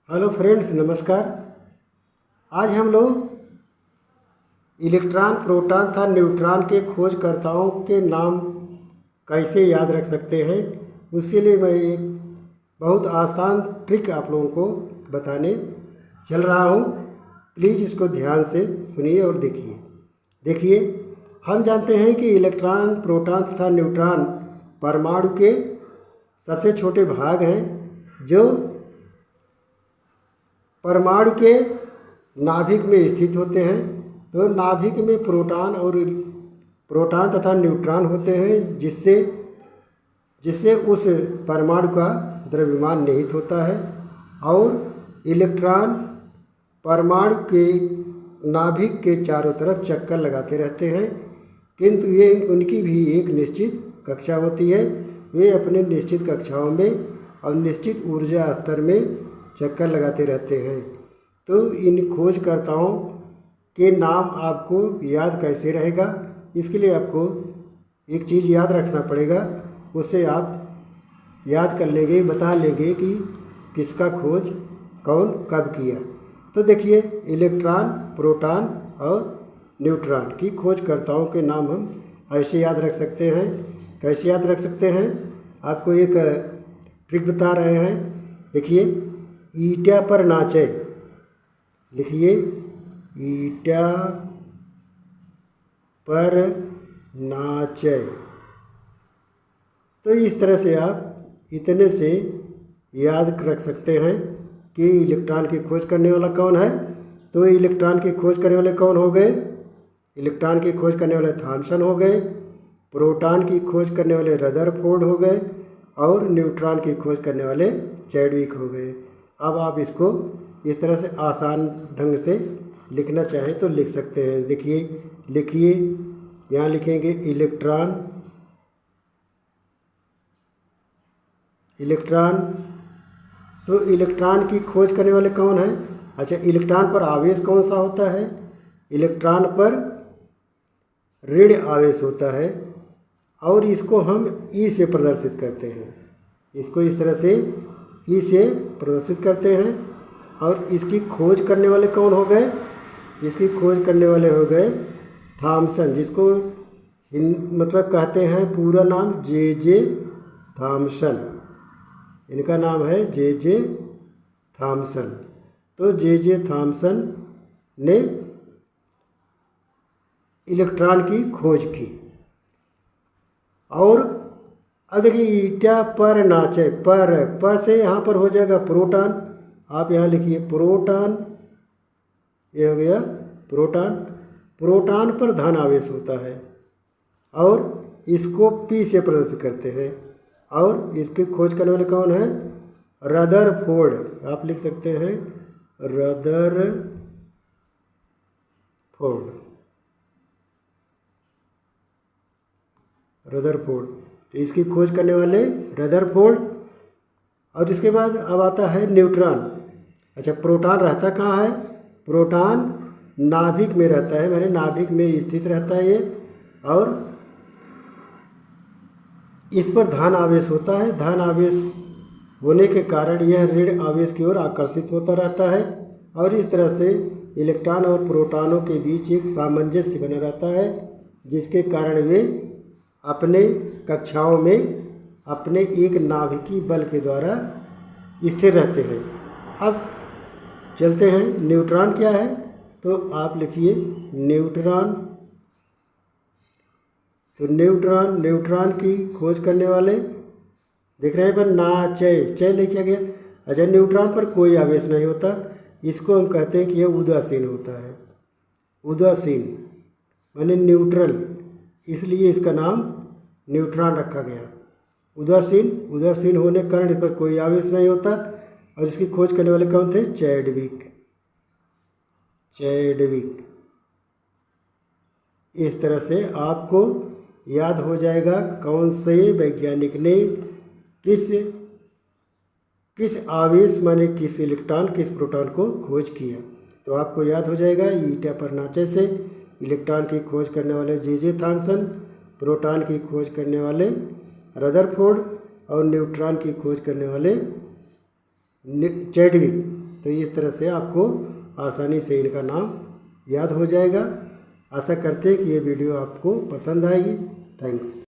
Hello friends, नमस्कार। आज हम लोग इलेक्ट्रॉन, प्रोटॉन तथा न्यूट्रॉन के खोजकर्ताओं के नाम कैसे याद रख सकते हैं, उसके लिए मैं एक बहुत आसान ट्रिक आप लोगों को बताने चल रहा हूँ। प्लीज़ इसको ध्यान से सुनिए और देखिए, हम जानते हैं कि इलेक्ट्रॉन, प्रोटॉन तथा न्यूट्रॉन परमाणु के सबसे छोटे भाग हैं जो परमाणु के नाभिक में स्थित होते हैं। तो नाभिक में प्रोटॉन तथा न्यूट्रॉन होते हैं, जिससे उस परमाणु का द्रव्यमान निहित होता है। और इलेक्ट्रॉन परमाणु के नाभिक के चारों तरफ चक्कर लगाते रहते हैं, किंतु ये उनकी भी एक निश्चित कक्षा होती है। वे अपने निश्चित कक्षाओं में और निश्चित ऊर्जा स्तर में चक्कर लगाते रहते हैं। तो इन खोजकर्ताओं के नाम आपको याद कैसे रहेगा, इसके लिए आपको एक चीज़ याद रखना पड़ेगा। उससे आप याद कर लेंगे, बता लेंगे कि किसका खोज कौन कब किया। तो देखिए, इलेक्ट्रॉन, प्रोटॉन और न्यूट्रॉन की खोजकर्ताओं के नाम हम ऐसे याद रख सकते हैं। कैसे याद रख सकते हैं, आपको एक ट्रिक बता रहे हैं। देखिए, ईटा पर नाचे, लिखिए ईटा पर नाचे। तो इस तरह से आप इतने से याद रख सकते हैं कि इलेक्ट्रॉन की खोज करने वाला कौन है। तो इलेक्ट्रॉन की खोज करने वाले कौन हो गए? इलेक्ट्रॉन की खोज करने वाले थॉमसन हो गए, प्रोटॉन की खोज करने वाले रदरफोर्ड हो गए और न्यूट्रॉन की खोज करने वाले चैडविक हो गए। अब आप इसको इस तरह से आसान ढंग से लिखना चाहें तो लिख सकते हैं। देखिए, लिखिए, यहाँ लिखेंगे इलेक्ट्रॉन। तो इलेक्ट्रॉन की खोज करने वाले कौन हैं? अच्छा, इलेक्ट्रॉन पर आवेश कौन सा होता है? इलेक्ट्रॉन पर ऋण आवेश होता है और इसको हम ई से प्रदर्शित करते हैं। इसको इस तरह से ई से प्रदर्शित करते हैं। और इसकी खोज करने वाले कौन हो गए? इसकी खोज करने वाले हो गए थॉमसन, जिसको मतलब कहते हैं पूरा नाम जे थॉमसन। इनका नाम है जे थॉमसन। तो जे थॉमसन ने इलेक्ट्रॉन की खोज की। और अब देखिए, ईटा पर नाचे, पर से यहाँ पर हो जाएगा प्रोटॉन। आप यहाँ लिखिए प्रोटॉन, ये हो गया प्रोटॉन। प्रोटॉन पर धन आवेश होता है और इसको पी से प्रदर्शित करते हैं। और इसकी खोज करने वाले कौन है? रदरफोर्ड। आप लिख सकते हैं रदरफोर्ड। तो इसकी खोज करने वाले रदरफोर्ड। और इसके बाद अब आता है न्यूट्रॉन। अच्छा, प्रोटॉन रहता कहाँ है? प्रोटॉन नाभिक में रहता है, मैंने नाभिक में स्थित रहता है ये। और इस पर धन आवेश होता है। धन आवेश होने के कारण यह ऋण आवेश की ओर आकर्षित होता रहता है। और इस तरह से इलेक्ट्रॉन और प्रोटॉनों के बीच एक सामंजस्य बना रहता है, जिसके कारण वे अपने कक्षाओं में अपने एक नाभिकीय बल के द्वारा स्थिर रहते हैं। अब चलते हैं, न्यूट्रॉन क्या है? तो आप लिखिए न्यूट्रॉन। तो न्यूट्रॉन की खोज करने वाले देख रहे हैं पर चय लिखा गया। अच्छा, न्यूट्रॉन पर कोई आवेश नहीं होता, इसको हम कहते हैं कि यह उदासीन होता है। उदासीन माने न्यूट्रल, इसलिए इसका नाम न्यूट्रॉन रखा गया। उदासीन होने के कारण इस पर कोई आवेश नहीं होता। और इसकी खोज करने वाले कौन थे? चैडविक। इस तरह से आपको याद हो जाएगा कौन से वैज्ञानिक ने किस आवेश माने किस इलेक्ट्रॉन, किस प्रोटॉन को खोज किया। तो आपको याद हो जाएगा ईटा पर नाचे से इलेक्ट्रॉन की खोज करने वाले जे थॉमसन, प्रोटॉन की खोज करने वाले रदरफोर्ड और न्यूट्रॉन की खोज करने वाले चैडविक। तो इस तरह से आपको आसानी से इनका नाम याद हो जाएगा। आशा करते हैं कि ये वीडियो आपको पसंद आएगी। थैंक्स।